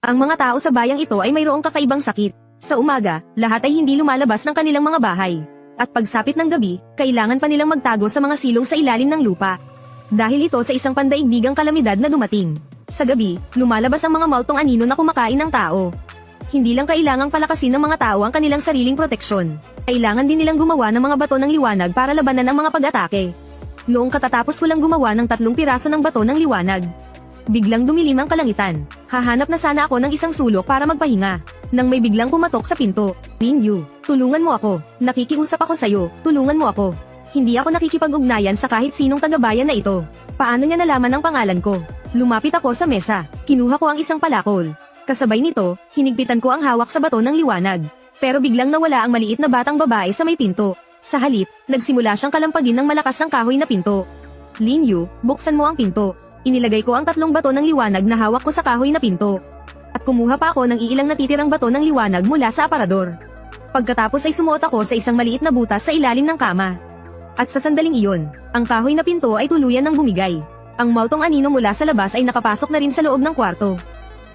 Ang mga tao sa bayang ito ay mayroong kakaibang sakit. Sa umaga, lahat ay hindi lumalabas ng kanilang mga bahay. At pagsapit ng gabi, kailangan pa nilang magtago sa mga silong sa ilalim ng lupa. Dahil ito sa isang pandaigdigang kalamidad na dumating. Sa gabi, lumalabas ang mga multong anino na kumakain ng tao. Hindi lang kailangang palakasin ng mga tao ang kanilang sariling proteksyon. Kailangan din nilang gumawa ng mga bato ng liwanag para labanan ang mga pag-atake. Noong katatapos ko lang gumawa ng 3 piraso ng bato ng liwanag. Biglang dumilim ang kalangitan. Hahanap na sana ako ng isang sulok para magpahinga. Nang may biglang pumatok sa pinto. Ninyu, tulungan mo ako. Nakikiusap ako sa'yo, tulungan mo ako. Hindi ako nakikipag-ugnayan sa kahit sinong taga-bayan na ito. Paano niya nalaman ang pangalan ko? Lumapit ako sa mesa. Kinuha ko ang isang palakol. Kasabay nito, hinigpitan ko ang hawak sa bato ng liwanag. Pero biglang nawala ang maliit na batang babae sa may pinto. Sa halip, nagsimula siyang kalampagin ng malakas ang kahoy na pinto. Linyu, buksan mo ang pinto. Inilagay ko ang 3 bato ng liwanag na hawak ko sa kahoy na pinto. At kumuha pa ako ng iilang natitirang bato ng liwanag mula sa aparador. Pagkatapos ay sumuot ako sa isang maliit na butas sa ilalim ng kama. At sa sandaling iyon, ang kahoy na pinto ay tuluyan ng bumigay. Ang multong anino mula sa labas ay nakapasok na rin sa loob ng kwarto.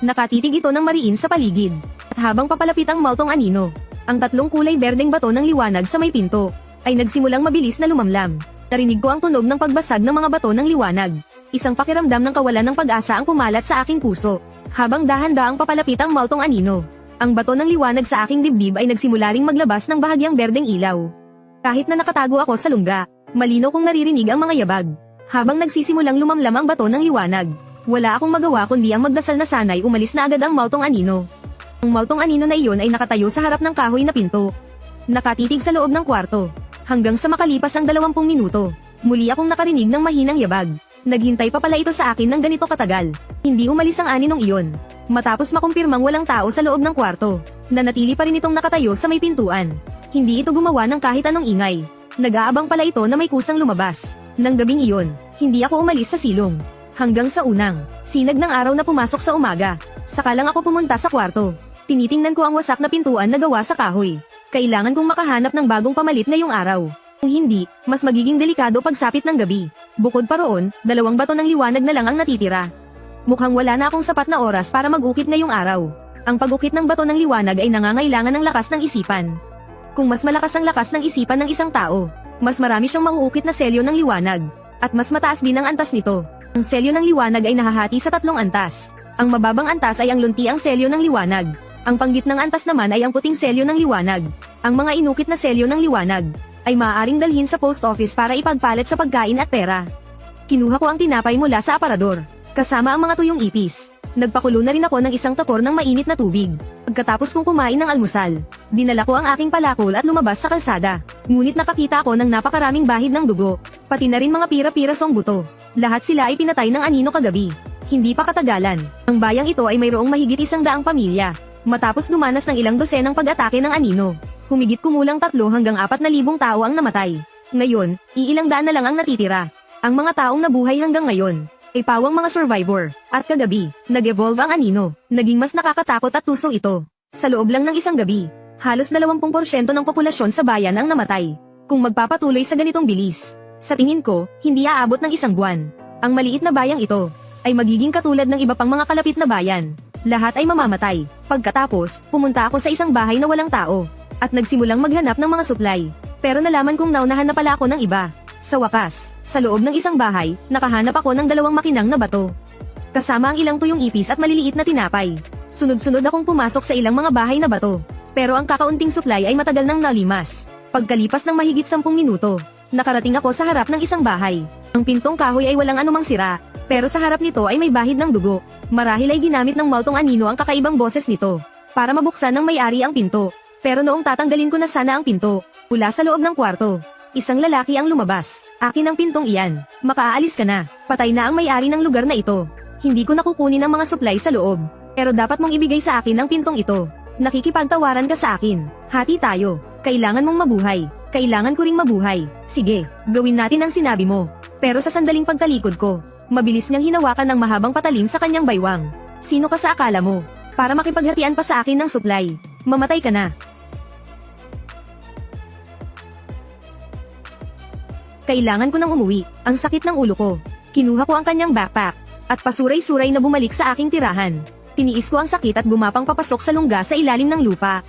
Nakatitig ito ng mariin sa paligid. At habang papalapit ang multong anino, ang 3 kulay berdeng bato ng liwanag sa may pinto, ay nagsimulang mabilis na lumamlam. Narinig ko ang tunog ng pagbasag ng mga bato ng liwanag. Isang pakiramdam ng kawalan ng pag-asa ang kumalat sa aking puso. Habang dahan-dahang papalapit ang multong anino, ang bato ng liwanag sa aking dibdib ay nagsimula ring maglabas ng bahagyang berdeng ilaw. Kahit na nakatago ako sa lungga, malinaw kong naririnig ang mga yabag. Habang nagsisimulang lumamlam ang bato ng liwanag, wala akong magawa kundi ang magdasal na sana'y umalis na agad ang multong anino. Ang multong anino na iyon ay nakatayo sa harap ng kahoy na pinto. Nakatitig sa loob ng kwarto. Hanggang sa makalipas ang 20 minuto, muli akong nakarinig ng mahinang yabag. Naghintay pa pala ito sa akin ng ganito katagal. Hindi umalis ang aninong iyon. Matapos makumpirmang walang tao sa loob ng kwarto, nanatili pa rin itong nakatayo sa may pintuan. Hindi ito gumawa ng kahit anong ingay. Nag-aabang pala ito na may kusang lumabas. Nang gabing iyon, hindi ako umalis sa silong. Hanggang sa unang sinag ng araw na pumasok sa umaga. Saka lang ako pumunta sa kwarto. Tinitingnan ko ang wasak na pintuan na gawa sa kahoy. Kailangan kong makahanap ng bagong pamalit ngayong araw. Kung hindi, mas magiging delikado pagsapit ng gabi. Bukod pa roon, 2 bato ng liwanag na lang ang natitira. Mukhang wala na akong sapat na oras para mag-ukit ngayong araw. Ang pag-ukit ng bato ng liwanag ay nangangailangan ng lakas ng isipan. Kung mas malakas ang lakas ng isipan ng isang tao, mas marami siyang mauukit na selyo ng liwanag. At mas mataas din ang antas nito. Ang selyo ng liwanag ay nahahati sa 3 antas. Ang mababang antas ay ang luntiang selyo ng liwanag. Ang panggitnang antas naman ay ang puting selyo ng liwanag. Ang mga inukit na selyo ng liwanag ay maaaring dalhin sa post office para ipagpalit sa pagkain at pera. Kinuha ko ang tinapay mula sa aparador, kasama ang mga tuyong ipis. Nagpakulo na rin ako ng isang takor ng mainit na tubig. Pagkatapos kong kumain ng almusal, dinala ko ang aking palakol at lumabas sa kalsada. Ngunit nakakita ako ng napakaraming bahid ng dugo, pati na rin mga pira-pirasong buto. Lahat sila ay pinatay ng anino kagabi. Hindi pa katagalan, ang bayang ito ay mayroong mahigit 100 pamilya. Matapos dumanas ng ilang dosenang pag-atake ng anino, humigit kumulang 3 hanggang 4,000 tao ang namatay. Ngayon, iilang daan na lang ang natitira. Ang mga taong nabuhay hanggang ngayon ay pawang mga survivor. At kagabi, nag-evolve ang anino. Naging mas nakakatakot at tuso ito. Sa loob lang ng isang gabi, halos 20% ng populasyon sa bayan ang namatay. Kung magpapatuloy sa ganitong bilis, sa tingin ko, hindi aabot ng 1 buwan. Ang maliit na bayang ito ay magiging katulad ng iba pang mga kalapit na bayan. Lahat ay mamamatay. Pagkatapos, pumunta ako sa isang bahay na walang tao. At nagsimulang maghanap ng mga supply. Pero nalaman kong naunahan na pala ako ng iba. Sa wakas, sa loob ng isang bahay, nakahanap ako ng 2 makinang na bato. Kasama ang ilang tuyong ipis at maliliit na tinapay. Sunod-sunod akong pumasok sa ilang mga bahay na bato. Pero ang kakaunting supply ay matagal nang nalimas. Pagkalipas ng mahigit 10 minuto, nakarating ako sa harap ng isang bahay. Ang pintong kahoy ay walang anumang sira. Pero sa harap nito ay may bahid ng dugo. Marahil ay ginamit ng multong anino ang kakaibang boses nito para mabuksan ng may-ari ang pinto. Pero noong tatanggalin ko na sana ang pinto, mula sa loob ng kwarto, isang lalaki ang lumabas. Akin ang pintong iyan. Makaalis ka na. Patay na ang may-ari ng lugar na ito. Hindi ko nakukunin ang mga supply sa loob. Pero dapat mong ibigay sa akin ang pintong ito. Nakikipagtawaran ka sa akin. Hati tayo. Kailangan mong mabuhay. Kailangan ko ring mabuhay. Sige, gawin natin ang sinabi mo. Pero sa sandaling pagtalikod ko, mabilis niyang hinawakan ng mahabang patalim sa kanyang baywang. Sino ka sa akala mo? Para makipaghatian pa sa akin ng supply. Mamatay ka na. Kailangan ko nang umuwi. Ang sakit ng ulo ko. Kinuha ko ang kanyang backpack. At pasuray-suray na bumalik sa aking tirahan. Tiniis ko ang sakit at gumapang papasok sa lungga sa ilalim ng lupa.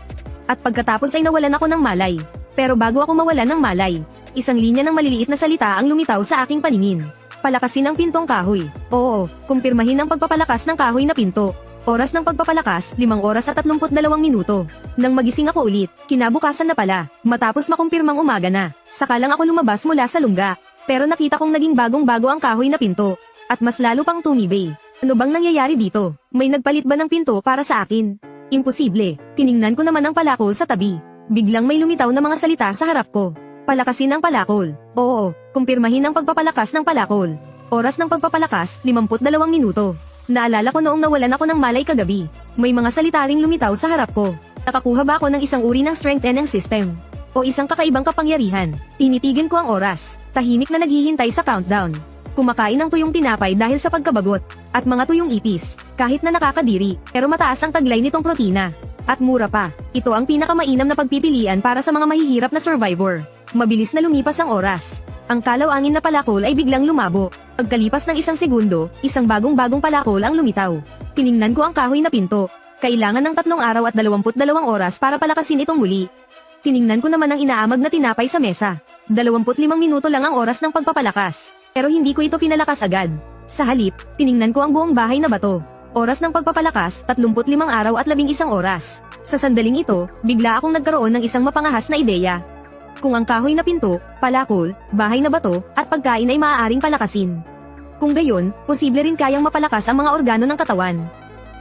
At pagkatapos ay nawalan ako ng malay. Pero bago ako mawalan ng malay, isang linya ng maliliit na salita ang lumitaw sa aking paningin. Palakasin ang pintong kahoy. Oo, kumpirmahin ang pagpapalakas ng kahoy na pinto. Oras ng pagpapalakas, 5 oras at 32 minuto. Nang magising ako ulit, kinabukasan na pala, matapos makumpirmang umaga na. Saka lang ako lumabas mula sa lungga. Pero nakita kong naging bagong-bago ang kahoy na pinto. At mas lalo pang tumibay. Ano bang nangyayari dito? May nagpalit ba ng pinto para sa akin? Imposible. Tiningnan ko naman ang palakol sa tabi. Biglang may lumitaw na mga salita sa harap ko. Palakasin ang palakol. Oo, kumpirmahin ang pagpapalakas ng palakol. Oras ng pagpapalakas, 52 minuto. Naalala ko noong nawalan ako ng malay kagabi. May mga salita ring lumitaw sa harap ko. Nakakuha ba ako ng isang uri ng strengthening system? O isang kakaibang kapangyarihan? Tinitigan ko ang oras. Tahimik na naghihintay sa countdown. Kumakain ng tuyong tinapay dahil sa pagkabagot. At mga tuyong ipis. Kahit na nakakadiri, pero mataas ang taglay nitong protina. At mura pa. Ito ang pinakamainam na pagpipilian para sa mga mahihirap na survivor. Mabilis na lumipas ang oras. Ang kalawangin na palakol ay biglang lumabo. Pagkalipas ng 1 segundo, isang bagong-bagong palakol ang lumitaw. Tiningnan ko ang kahoy na pinto. Kailangan ng 3 araw at 22 oras para palakasin itong muli. Tiningnan ko naman ang inaamag na tinapay sa mesa. 25 minuto lang ang oras ng pagpapalakas. Pero hindi ko ito pinalakas agad. Sa halip, tiningnan ko ang buong bahay na bato. Oras ng pagpapalakas, 35 araw at 11 oras. Sa sandaling ito, bigla akong nagkaroon ng isang mapangahas na ideya. Kung ang kahoy na pinto, palakol, bahay na bato, at pagkain ay maaaring palakasin. Kung gayon, posible rin kayang mapalakas ang mga organo ng katawan.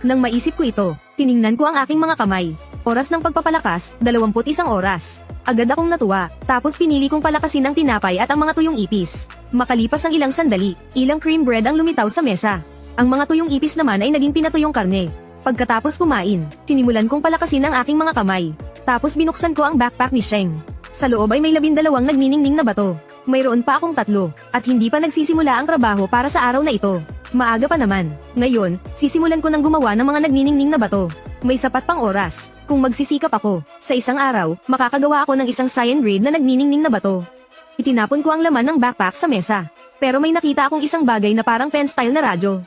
Nang maisip ko ito, tiningnan ko ang aking mga kamay. Oras ng pagpapalakas, 21 oras. Agad akong natuwa, tapos pinili kong palakasin ang tinapay at ang mga tuyong ipis. Makalipas ang ilang sandali, ilang cream bread ang lumitaw sa mesa. Ang mga tuyong ipis naman ay naging pinatuyong karne. Pagkatapos kumain, sinimulan kong palakasin ang aking mga kamay. Tapos binuksan ko ang backpack ni Sheng. Sa loob ay may 12 nagniningning na bato. Mayroon pa akong 3, at hindi pa nagsisimula ang trabaho para sa araw na ito. Maaga pa naman. Ngayon, sisimulan ko ng gumawa ng mga nagniningning na bato. May sapat pang oras. Kung magsisikap ako, sa isang araw, makakagawa ako ng isang cyan grade na nagniningning na bato. Itinapon ko ang laman ng backpack sa mesa. Pero may nakita akong isang bagay na parang pen style na radyo.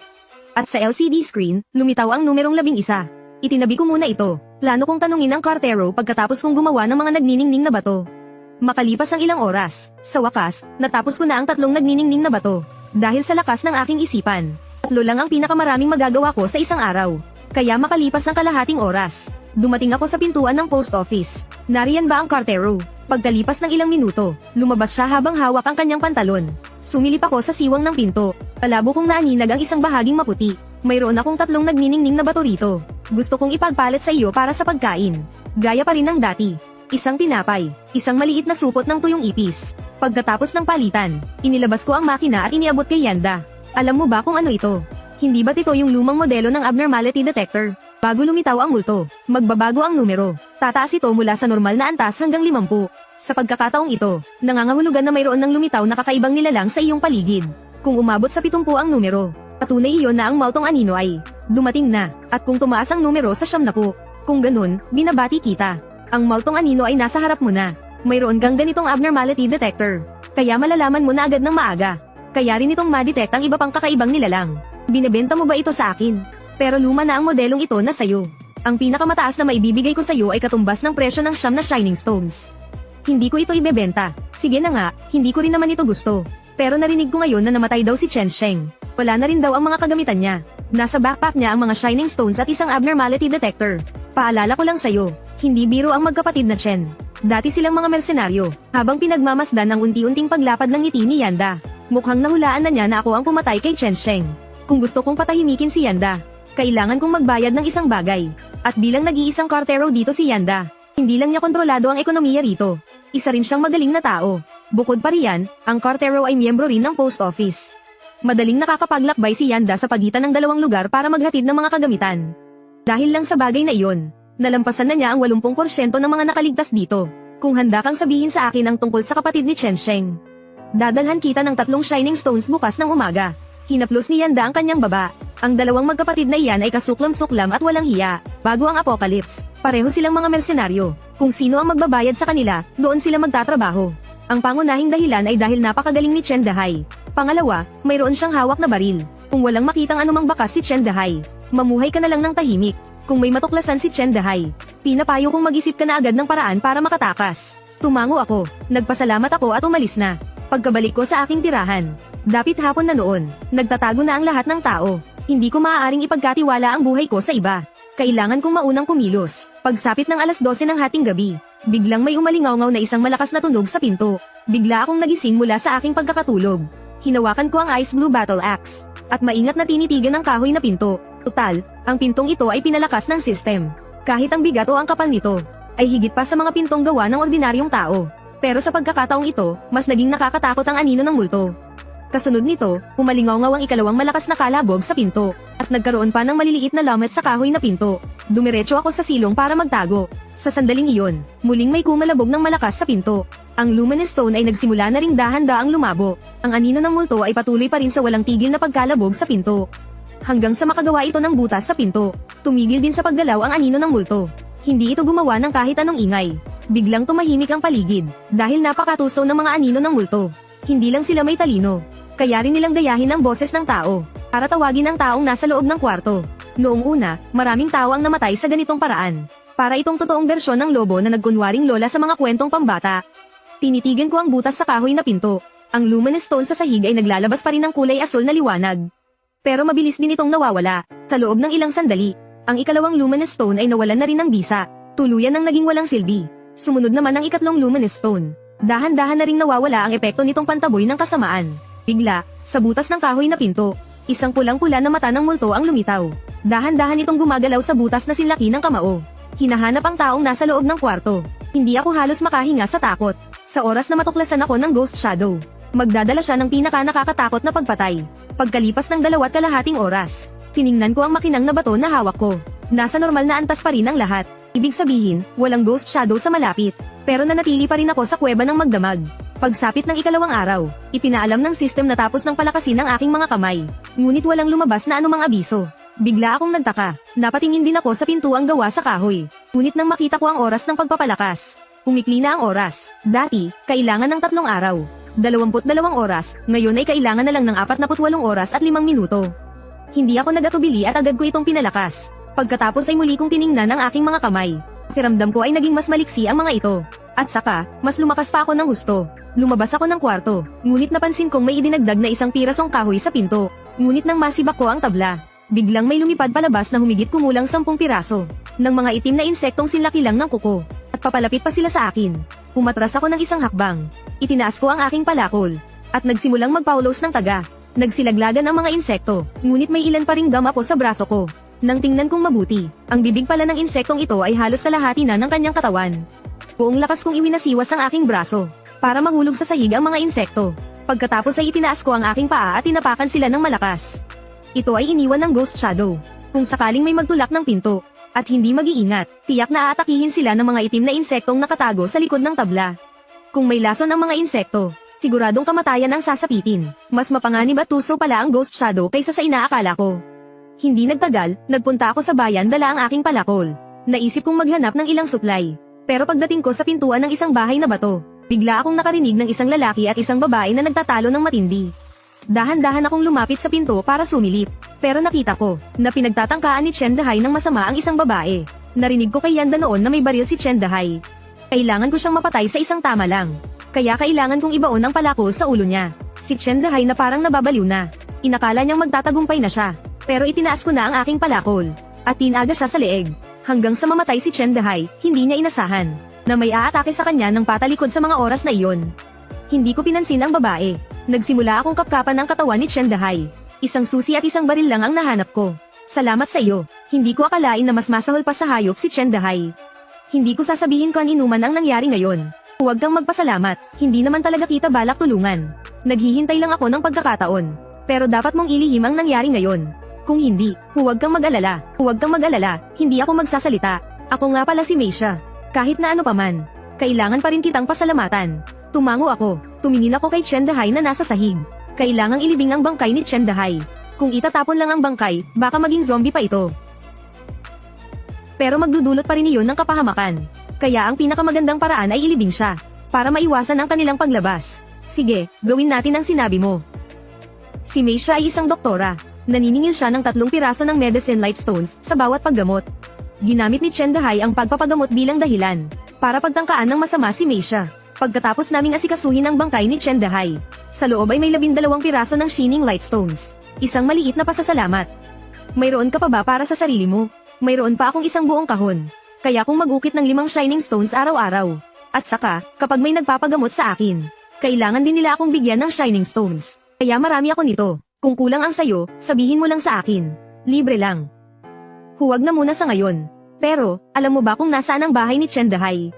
At sa LCD screen, lumitaw ang numerong 11. Itinabi ko muna ito. Plano kong tanungin ang kartero pagkatapos kong gumawa ng mga nagniningning na bato. Makalipas ang ilang oras, sa wakas, natapos ko na ang 3 nagniningning na bato. Dahil sa lakas ng aking isipan, 3 lang ang pinakamaraming magagawa ko sa isang araw. Kaya makalipas ang kalahating oras, dumating ako sa pintuan ng post office. Nariyan ba ang kartero? Pagkalipas ng ilang minuto, lumabas siya habang hawak ang kanyang pantalon. Sumilip ako sa siwang ng pinto. Palabo kong naaninag ang isang bahaging maputi. Mayroon akong 3 nagniningning na bato rito. Gusto kong ipagpalit sa iyo para sa pagkain. Gaya pa rin ng dati. Isang tinapay, isang maliit na supot ng tuyong ipis. Pagkatapos ng palitan, inilabas ko ang makina at iniabot kay Yanda. Alam mo ba kung ano ito? Hindi ba't ito yung lumang modelo ng abnormality detector? Bago lumitaw ang multo, magbabago ang numero. Tataas ito mula sa normal na antas hanggang 50. Sa pagkakataong ito, nangangahulugan na mayroon ng lumitaw na kakaibang nilalang sa iyong paligid. Kung umabot sa 70 ang numero, patunay iyon na ang multong anino ay dumating na. At kung tumaas ang numero sa 70, kung ganun, binabati kita. Ang multong anino ay nasa harap mo na. Mayroon kang ganitong abnormality detector. Kaya malalaman mo na agad ng maaga. Kaya rin itong ma-detect ang iba pang kakaibang nilalang. Binebenta mo ba ito sa akin? Pero luma na ang modelong ito na sayo. Ang pinakamataas na maibibigay ko sayo ay katumbas ng presyo ng 9 na shining stones. Hindi ko ito ibebenta. Sige na nga, hindi ko rin naman ito gusto. Pero narinig ko ngayon na namatay daw si Chen Sheng. Wala na rin daw ang mga kagamitan niya. Nasa backpack niya ang mga shining stones at isang abnormality detector. Paalala ko lang sayo, hindi biro ang magkapatid na Chen. Dati silang mga mersenaryo, habang pinagmamasdan ng unti-unting paglapad ng ngiti ni Yanda. Mukhang nahulaan na niya na ako ang pumatay kay Chen Sheng. Kung gusto kong patahimikin si Yanda, kailangan kong magbayad ng isang bagay. At bilang nag-iisang kartero dito si Yanda, hindi lang niya kontrolado ang ekonomiya rito. Isa rin siyang magaling na tao. Bukod pa riyan, ang kartero ay miyembro rin ng post office. Madaling nakakapaglakbay si Yanda sa pagitan ng 2 lugar para maghatid ng mga kagamitan. Dahil lang sa bagay na iyon, nalampasan na niya ang 80% ng mga nakaligtas dito. Kung handa kang sabihin sa akin ang tungkol sa kapatid ni Chen Sheng, dadalhan kita ng 3 shining stones bukas ng umaga. Hinaplos ni Yanda ang kanyang baba. Ang 2 magkapatid na iyan ay kasuklam-suklam at walang hiya. Bago ang apocalypse, pareho silang mga mersenaryo. Kung sino ang magbabayad sa kanila, doon sila magtatrabaho. Ang pangunahing dahilan ay dahil napakagaling ni Chen Dahai. Pangalawa, mayroon siyang hawak na baril. Kung walang makitang anumang bakas si Chen Dahai, Mamuhay ka na lang ng tahimik. Kung may matuklasan si Chen Dahai, pinapayo kong mag-isip ka na agad ng paraan para makatakas. Tumango ako, nagpasalamat ako at umalis na. Pagkabalik ko sa aking tirahan, dapit hapon na noon, nagtatago na ang lahat ng tao. Hindi ko maaaring ipagkatiwala ang buhay ko sa iba. Kailangan kong maunang kumilos. Pagsapit ng alas 12 ng hating gabi, biglang may umalingaw-ngaw na isang malakas na tunog sa pinto. Bigla akong nagising mula sa aking pagkakatulog. Hinawakan ko ang Ice Blue Battle Axe, at maingat na tinitigan ang kahoy na pinto. Total, ang pintong ito ay pinalakas ng system. Kahit ang bigat o ang kapal nito, ay higit pa sa mga pintong gawa ng ordinaryong tao. Pero sa pagkakataong ito, mas naging nakakatakot ang anino ng multo. Kasunod nito, umalingaw-ngaw ang ikalawang malakas na kalabog sa pinto, at nagkaroon pa ng maliliit na lamet sa kahoy na pinto. Dumiretso ako sa silong para magtago. Sa sandaling iyon, muling may kumalabog ng malakas sa pinto. Ang luminous stone ay nagsimula na ring dahan-daang lumabo. Ang anino ng multo ay patuloy pa rin sa walang tigil na pagkalabog sa pinto. Hanggang sa makagawa ito ng butas sa pinto, tumigil din sa paggalaw ang anino ng multo. Hindi ito gumawa ng kahit anong ingay. Biglang tumahimik ang paligid, dahil napakatuso ng mga anino ng multo. Hindi lang sila may talino, kaya rin nilang gayahin ang boses ng tao, para tawagin ang taong nasa loob ng kwarto. Noong una, maraming tao ang namatay sa ganitong paraan. Para itong totoong bersyon ng lobo na nagkunwaring lola sa mga kwentong pambata. Tinitigan ko ang butas sa kahoy na pinto. Ang luminous stone sa sahig ay naglalabas pa rin ng kulay asul na liwanag. Pero mabilis din itong nawawala. Sa loob ng ilang sandali, ang ikalawang luminous stone ay nawalan na rin ng bisa. Tuluyan ang naging walang silbi. Sumunod naman ang ikatlong luminous stone. Dahan-dahan na ring nawawala ang epekto nitong pantaboy ng kasamaan. Bigla, sa butas ng kahoy na pinto, isang pulang-pula na mata ng multo ang lumitaw. Dahan-dahan itong gumagalaw sa butas na sinlaki ng kamao. Hinahanap ang taong nasa loob ng kwarto. Hindi ako halos makahinga sa takot. Sa oras na matuklasan ako ng Ghost Shadow, magdadala siya ng pinaka-nakakatakot na pagpatay. Pagkalipas ng 2.5 oras, tiningnan ko ang makinang na bato na hawak ko. Nasa normal na antas pa rin ang lahat. Ibig sabihin, walang Ghost Shadow sa malapit. Pero nanatili pa rin ako sa kuweba ng magdamag. Pagsapit ng ikalawang araw, ipinaalam ng system na tapos ng palakasin ang aking mga kamay. Ngunit walang lumabas na anumang abiso. Bigla akong nagtaka. Napatingin din ako sa pintuang gawa sa kahoy. Ngunit nang makita ko ang oras ng pagpapalakas, umikli na ang oras. Dati, kailangan ng 3 araw. 22 oras, ngayon ay kailangan na lang ng 48 oras at 5 minuto. Hindi ako nagatubili at agad ko itong pinalakas. Pagkatapos ay muli kong tiningnan ang aking mga kamay. Pakiramdam ko ay naging mas maliksi ang mga ito. At saka, mas lumakas pa ako ng husto. Lumabas ako ng kwarto, ngunit napansin kong may idinagdag na isang pirasong kahoy sa pinto. Ngunit nang masibak ko ang tabla, biglang may lumipad palabas na humigit kumulang 10 piraso ng mga itim na insektong sinlaki lang ng kuko. At papalapit pa sila sa akin. Umatras ako ng isang hakbang. Itinaas ko ang aking palakol. At nagsimulang magpaulos ng taga. Nagsilaglagan ang mga insekto, ngunit may ilan pa ring gam ako sa braso ko. Nang tingnan kong mabuti, ang bibig pala ng insektong ito ay halos kalahati na ng kanyang katawan. Buong lakas kong iwinasiwas ang aking braso, para mahulog sa sahig ang mga insekto. Pagkatapos ay itinaas ko ang aking paa at tinapakan sila ng malakas. Ito ay iniwan ng Ghost Shadow. Kung sakaling may magtulak ng pinto, at hindi mag-iingat, tiyak na aatakihin sila ng mga itim na insektong nakatago sa likod ng tabla. Kung may lason ang mga insekto, siguradong kamatayan ang sasapitin. Mas mapanganib at tuso pala ang Ghost Shadow kaysa sa inaakala ko. Hindi nagtagal, nagpunta ako sa bayan dala ang aking palakol. Naisip kong maghanap ng ilang supply. Pero pagdating ko sa pintuan ng isang bahay na bato, bigla akong nakarinig ng isang lalaki at isang babae na nagtatalo ng matindi. Dahan-dahan akong lumapit sa pinto para sumilip. Pero nakita ko, na pinagtatangkaan ni Chen Dahai ng masama ang isang babae. Narinig ko kay Yanda noon na may baril si Chen Dahai. Kailangan ko siyang mapatay sa isang tama lang. Kaya kailangan kong ibaon ang palakol sa ulo niya. Si Chen Dahai na parang nababaliw na. Inakala niyang magtatagumpay na siya. Pero itinaas ko na ang aking palakol. At tinaga siya sa leeg. Hanggang sa mamatay si Chen Dahai, hindi niya inasahan na may aatake sa kanya ng patalikod sa mga oras na iyon. Hindi ko pinansin ang babae. Nagsimula akong kapkapan ang katawan ni Chen Dahai. Isang susi at isang baril lang ang nahanap ko. Salamat sa iyo. Hindi ko akalain na mas masahol pa sa hayop si Chen Dahai. Hindi ko sasabihin kung inuman ang nangyari ngayon. Huwag kang magpasalamat. Hindi naman talaga kita balak tulungan. Naghihintay lang ako ng pagkakataon. Pero dapat mong ilihim ang nangyari ngayon. Kung hindi, huwag kang mag-alala. Huwag kang mag-alala. Hindi ako magsasalita. Ako nga pala si Meisha. Kahit na ano paman, kailangan pa rin kitang pasalamatan. Tumango ako. Tumingin ako kay Chen Dahai na nasa sahig. Kailangang ilibing ang bangkay ni Chen Dahai. Kung itatapon lang ang bangkay, baka maging zombie pa ito. Pero magdudulot pa rin iyon ng kapahamakan. Kaya ang pinakamagandang paraan ay ilibing siya, para maiwasan ang kanilang paglabas. Sige, gawin natin ang sinabi mo. Si Meisha ay isang doktora. Naniningil siya ng 3 piraso ng medicine light stones sa bawat paggamot. Ginamit ni Chen Dahai ang pagpapagamot bilang dahilan para pagtangkaan ng masama si Meisha. Pagkatapos naming asikasuhin ang bangkay ni Chen Dahai, sa loob ay may 12 piraso ng shining light stones. Isang maliit na pasasalamat. Mayroon ka pa ba para sa sarili mo? Mayroon pa akong isang buong kahon. Kaya kung mag-ukit ng 5 shining stones araw-araw. At saka, kapag may nagpapagamot sa akin, kailangan din nila akong bigyan ng shining stones. Kaya marami ako nito. Kung kulang ang sayo, sabihin mo lang sa akin. Libre lang. Huwag na muna sa ngayon. Pero, alam mo ba kung nasaan ang bahay ni Chen Dahai?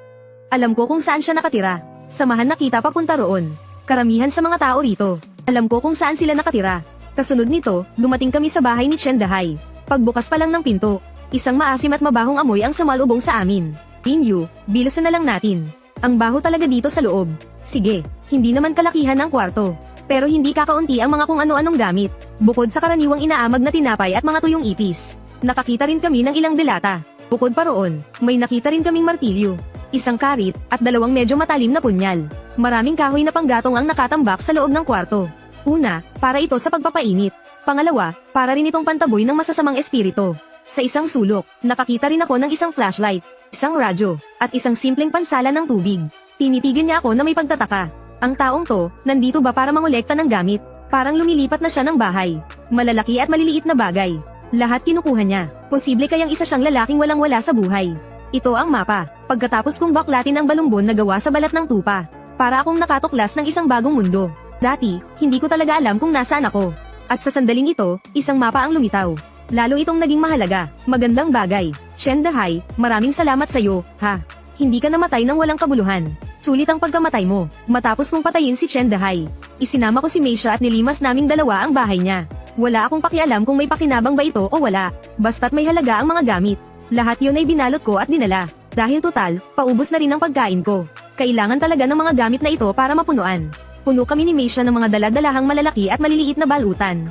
Alam ko kung saan siya nakatira. Samahan na kita papunta roon. Karamihan sa mga tao rito. Alam ko kung saan sila nakatira. Kasunod nito, dumating kami sa bahay ni Chen Dahai. Pagbukas pa lang ng pinto, isang maasim at mabahong amoy ang sumalubong sa amin. Pinyu, bilisan na lang natin. Ang baho talaga dito sa loob. Sige, hindi naman kalakihan ang kwarto. Pero hindi kakaunti ang mga kung ano-anong gamit. Bukod sa karaniwang inaamag na tinapay at mga tuyong ipis. Nakakita rin kami ng ilang delata. Bukod pa roon, may nakita rin kaming martilyo, isang karit, at 2 medyo matalim na punyal. Maraming kahoy na panggatong ang nakatambak sa loob ng kwarto. Una, para ito sa pagpapainit. Pangalawa, para rin itong pantaboy ng masasamang espiritu. Sa isang sulok, nakakita rin ako ng isang flashlight, isang radyo, at isang simpleng pansala ng tubig. Tinitigan niya ako na may pagtataka. Ang taong to, nandito ba para mangolekta ng gamit? Parang lumilipat na siya ng bahay. Malalaki at maliliit na bagay. Lahat kinukuha niya. Posible kayang isa siyang lalaking walang-wala sa buhay. Ito ang mapa. Pagkatapos kong baklatin ang balumbon na gawa sa balat ng tupa. Para akong nakatuklas ng isang bagong mundo. Dati, hindi ko talaga alam kung nasaan ako. At sa sandaling ito, isang mapa ang lumitaw. Lalo itong naging mahalaga. Magandang bagay. Chen Dahai, maraming salamat sa'yo, ha? Hindi ka namatay ng walang kabuluhan. Sulit ang pagkamatay mo. Matapos kong patayin si Chen Dahai, isinama ko si Meisha at nilimas naming 2 ang bahay niya. Wala akong pakialam kung may pakinabang ba ito o wala. Basta't may halaga ang mga gamit. Lahat yun ay binalot ko at dinala. Dahil total, paubos na rin ang pagkain ko. Kailangan talaga ng mga gamit na ito para mapunuan. Puno kami ni Meisha ng mga daladalahang malalaki at maliliit na balutan.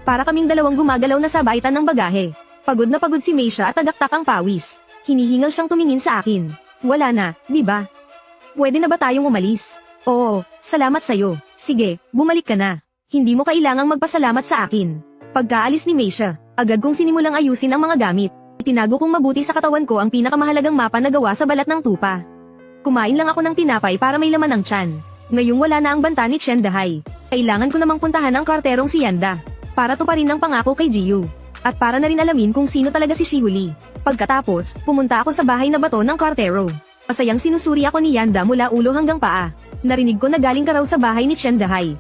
Para kaming 2 gumagalaw na sabaitan ng bagahe. Pagod na pagod si Meisha at tagaktak ang pawis. Hinihingal siyang tumingin sa akin. Wala na, di ba? Pwede na ba tayong umalis? Oo, salamat sa'yo. Sige, bumalik ka na. Hindi mo kailangang magpasalamat sa akin. Pagkaalis ni Meisha, agad kong sinimulang ayusin ang mga gamit. Itinago kong mabuti sa katawan ko ang pinakamahalagang mapa na gawa sa balat ng tupa. Kumain lang ako ng tinapay para may laman ng tiyan. Ngayong wala na ang banta ni Chen Dahai. Kailangan ko namang puntahan ang karterong si Yanda. Para tuparin ang pangako kay Jiyu. At para na rin alamin kung sino talaga si Shihuli. Pagkatapos, pumunta ako sa bahay na bato ng kartero. Masayang sinusuri ako ni Yanda mula ulo hanggang paa. Narinig ko na galing ka raw sa bahay ni Chen Dahai.